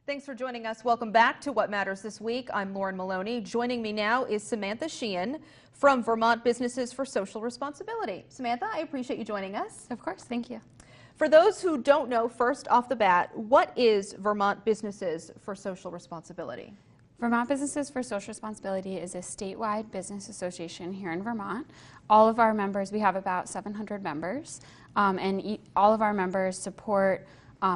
Thanks for joining us. Welcome back to What Matters This Week. I'm Lauren Maloney. Joining me now is Samantha Sheehan from Vermont Businesses for Social Responsibility. Samantha, I appreciate you joining us. Of course, thank you. For those who don't know, first off the bat, what is Vermont Businesses for Social Responsibility? Vermont Businesses for Social Responsibility is a statewide business association here in Vermont. All of our members, we have about 700 members, and all of our members support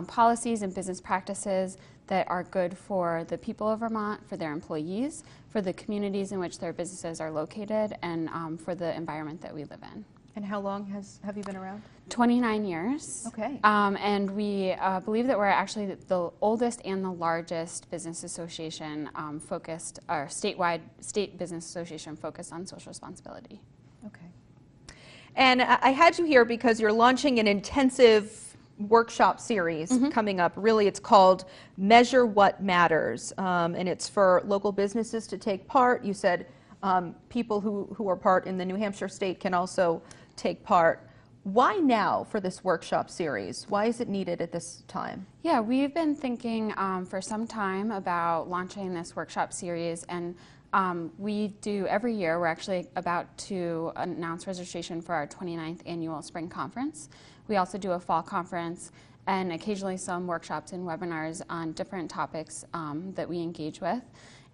policies and business practices that are good for the people of Vermont, for their employees, for the communities in which their businesses are located, and for the environment that we live in. And how long have you been around? 29 years. Okay. And we believe that we're actually the oldest and the largest business association focused, or statewide state business association focused on social responsibility. Okay. And I had you here because you're launching an intensive workshop series coming up. Really, it's called Measure What Matters, and it's for local businesses to take part. You said people who are part in the New Hampshire state can also take part. Why now for this workshop series? Why is it needed at this time? Yeah, we've been thinking for some time about launching this workshop series, and we do every year. We're actually about to announce registration for our 29th annual spring conference. We also do a fall conference and occasionally some workshops and webinars on different topics that we engage with.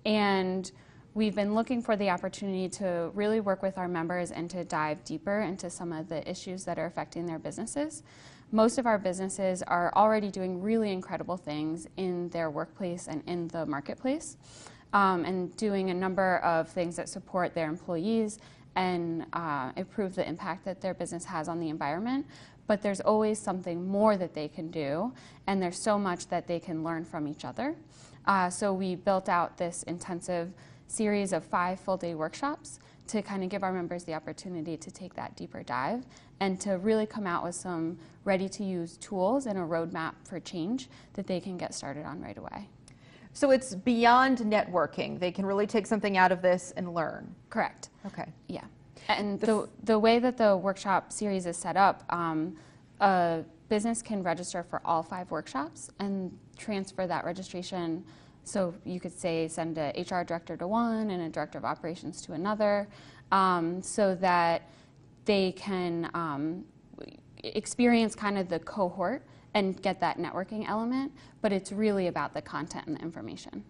And we've been looking for the opportunity to really work with our members and to dive deeper into some of the issues that are affecting their businesses. Most of our businesses are already doing really incredible things in their workplace and in the marketplace, and doing a number of things that support their employees and improve the impact that their business has on the environment. But there's always something more that they can do, and there's so much that they can learn from each other. So we built out this intensive series of 5 full-day workshops to kind of give our members the opportunity to take that deeper dive and to really come out with some ready-to-use tools and a roadmap for change that they can get started on right away. So it's beyond networking. They can really take something out of this and learn. Correct. Okay. Yeah. And the way that the workshop series is set up, a business can register for all 5 workshops and transfer that registration. So you could say send a HR director to one and a director of operations to another, so that they can experience kind of the cohort and get that networking element, but it's really about the content and the information.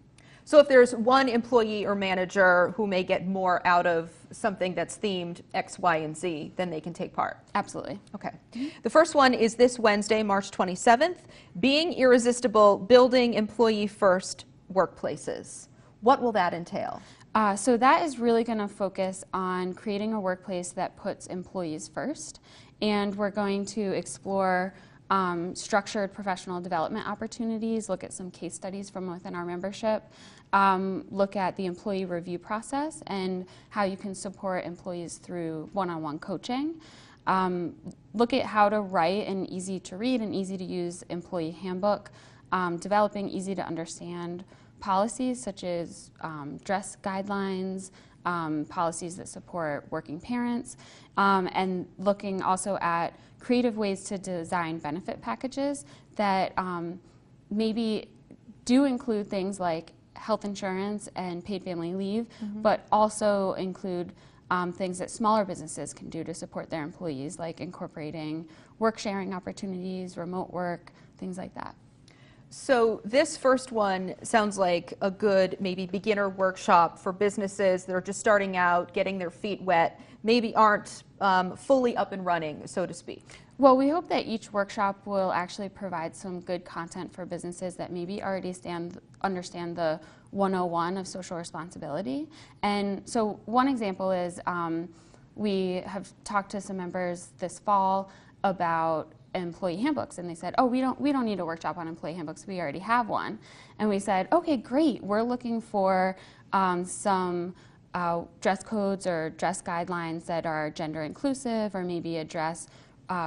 So if there's one employee or manager who may get more out of something that's themed X, Y, and Z, then they can take part. Absolutely. Okay. The first one is this Wednesday, March 27th, Being Irresistible, Building Employee-First Workplaces. What will that entail? So that is really going to focus on creating a workplace that puts employees first, and we're going to explore structured professional development opportunities, look at some case studies from within our membership, look at the employee review process and how you can support employees through one-on-one coaching, look at how to write an easy-to-read and easy-to-use employee handbook, developing easy-to-understand policies such as dress guidelines, policies that support working parents, and looking also at creative ways to design benefit packages that maybe do include things like health insurance and paid family leave, but also include things that smaller businesses can do to support their employees, like incorporating work sharing opportunities, remote work, things like that. So this first one sounds like a good maybe beginner workshop for businesses that are just starting out, getting their feet wet, maybe aren't fully up and running, so to speak. Well, we hope that each workshop will actually provide some good content for businesses that maybe already understand the 101 of social responsibility. And so one example is we have talked to some members this fall about employee handbooks, and they said, oh, we don't need a workshop on employee handbooks, we already have one. And we said, okay, great, we're looking for some dress codes or dress guidelines that are gender inclusive or maybe address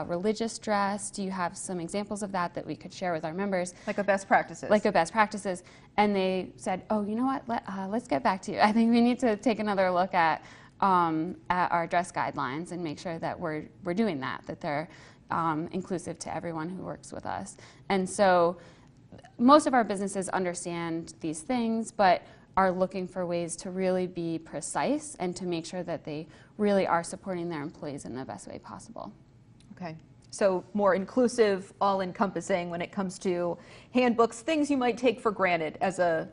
religious dress. Do you have some examples of that we could share with our members? Like a best practices. Like a best practices. And they said, oh, you know what, let's get back to you. I think we need to take another look at our dress guidelines and make sure that we're doing that they're inclusive to everyone who works with us. And so most of our businesses understand these things, but are looking for ways to really be precise and to make sure that they really are supporting their employees in the best way possible. Okay. So more inclusive, all-encompassing when it comes to handbooks, things you might take for granted as a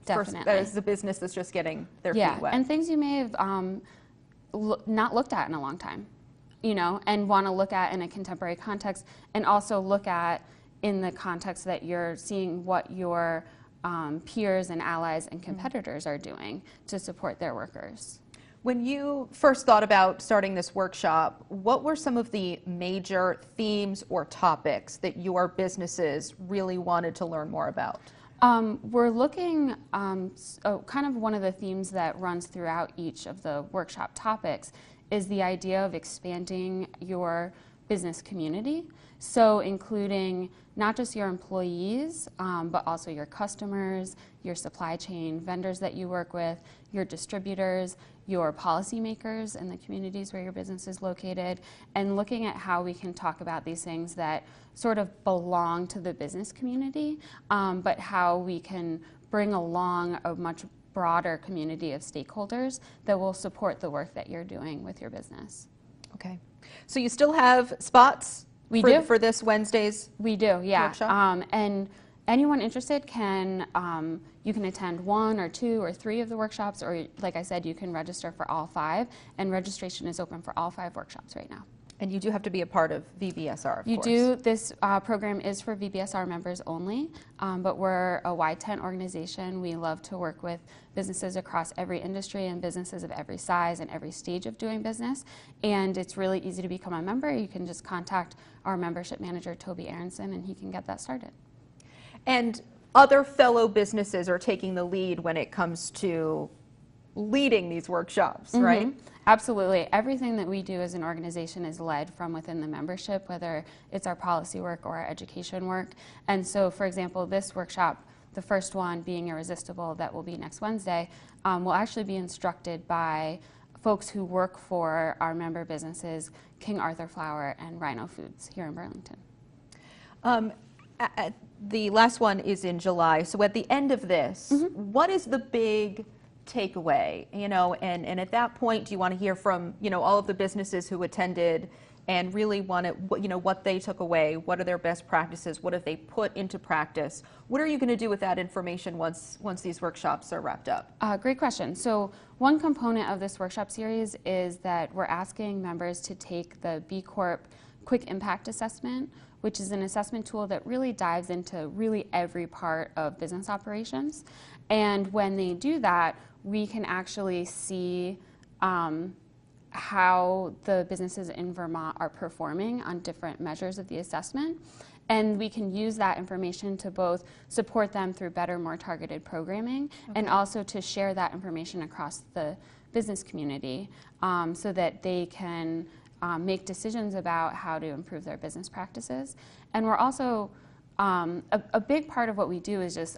business that's just getting their feet wet. And things you may have not looked at in a long time, you know, and want to look at in a contemporary context, and also look at in the context that you're seeing what your peers and allies and competitors are doing to support their workers. When you first thought about starting this workshop, what were some of the major themes or topics that your businesses really wanted to learn more about? We're looking, kind of one of the themes that runs throughout each of the workshop topics is the idea of expanding your business community. So including not just your employees, but also your customers, your supply chain, vendors that you work with, your distributors, your policymakers in the communities where your business is located, and looking at how we can talk about these things that sort of belong to the business community, but how we can bring along a much broader community of stakeholders that will support the work that you're doing with your business. Okay. So you still have spots for this Wednesday's We do, yeah. workshop? And anyone interested can, you can attend 1 or 2 or 3 of the workshops, or like I said, you can register for all 5, and registration is open for all 5 workshops right now. And you do have to be a part of VBSR, of You course. do. This program is for VBSR members only, but we're a Y10 organization. We love to work with businesses across every industry and businesses of every size and every stage of doing business. And it's really easy to become a member. You can just contact our membership manager, Toby Aronson, and he can get that started. And other fellow businesses are taking the lead when it comes to leading these workshops, right? Absolutely. Everything that we do as an organization is led from within the membership, whether it's our policy work or our education work. And so, for example, this workshop, the first one being Irresistible, that will be next Wednesday, will actually be instructed by folks who work for our member businesses, King Arthur Flour and Rhino Foods here in Burlington. The last one is in July. So at the end of this, what is the big takeaway? You know, and at that point, do you want to hear from, you know, all of the businesses who attended and really want to, you know, what they took away? What are their best practices? What have they put into practice? What are you going to do with that information once these workshops are wrapped up? Great question. So one component of this workshop series is that we're asking members to take the B Corp Quick Impact Assessment, which is an assessment tool that really dives into really every part of business operations. And when they do that, we can actually see how the businesses in Vermont are performing on different measures of the assessment. And we can use that information to both support them through better, more targeted programming, and also to share that information across the business community so that they can make decisions about how to improve their business practices. And we're also, a big part of what we do is just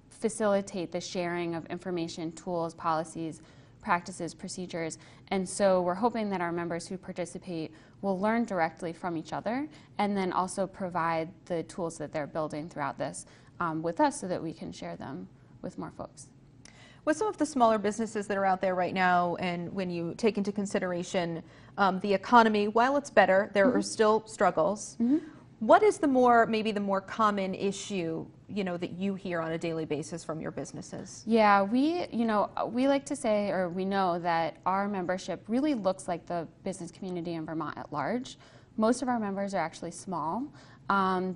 facilitate the sharing of information, tools, policies, practices, procedures. And so we're hoping that our members who participate will learn directly from each other and then also provide the tools that they're building throughout this with us so that we can share them with more folks. With some of the smaller businesses that are out there right now, and when you take into consideration the economy, while it's better, there are still struggles. What is maybe the more common issue, you know, that you hear on a daily basis from your businesses? Yeah, we like to say, or we know that our membership really looks like the business community in Vermont at large. Most of our members are actually small.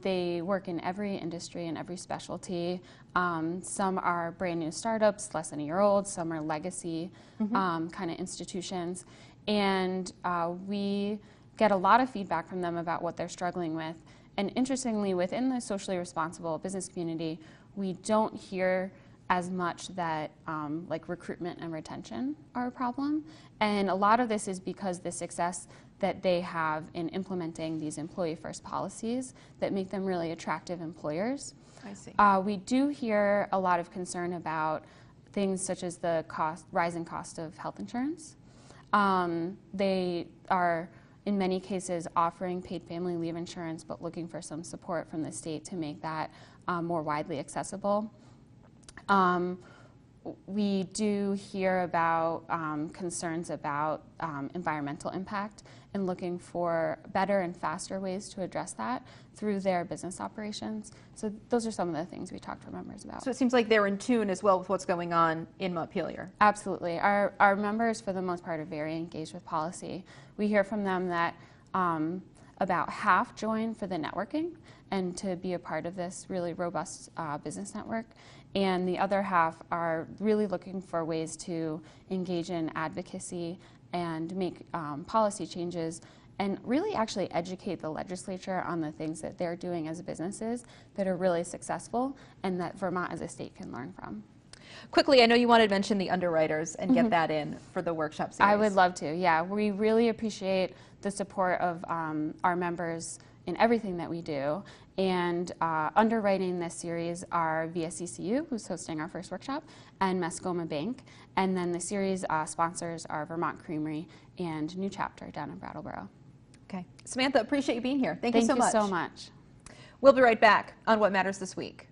They work in every industry and every specialty. Some are brand new startups, less than a year old. Some are legacy kind of institutions. And we get a lot of feedback from them about what they're struggling with. And interestingly, within the socially responsible business community, we don't hear as much that like recruitment and retention are a problem. And a lot of this is because the success that they have in implementing these employee-first policies that make them really attractive employers. I see. We do hear a lot of concern about things such as the rising cost of health insurance. They are in many cases offering paid family leave insurance, but looking for some support from the state to make that more widely accessible. We do hear about concerns about environmental impact and looking for better and faster ways to address that through their business operations. So those are some of the things we talk to our members about. So it seems like they're in tune as well with what's going on in Montpelier. Absolutely. Our members, for the most part, are very engaged with policy. We hear from them that about half join for the networking and to be a part of this really robust business network. And the other half are really looking for ways to engage in advocacy and make policy changes and really actually educate the legislature on the things that they're doing as businesses that are really successful and that Vermont as a state can learn from. Quickly, I know you wanted to mention the underwriters and get that in for the workshop series. I would love to, yeah. We really appreciate the support of our members in everything that we do. And underwriting this series are VSCCU, who's hosting our first workshop, and Mascoma Bank. And then the series sponsors are Vermont Creamery and New Chapter down in Brattleboro. Okay. Samantha, appreciate you being here. Thank you so much. Thank you so much. We'll be right back on What Matters This Week.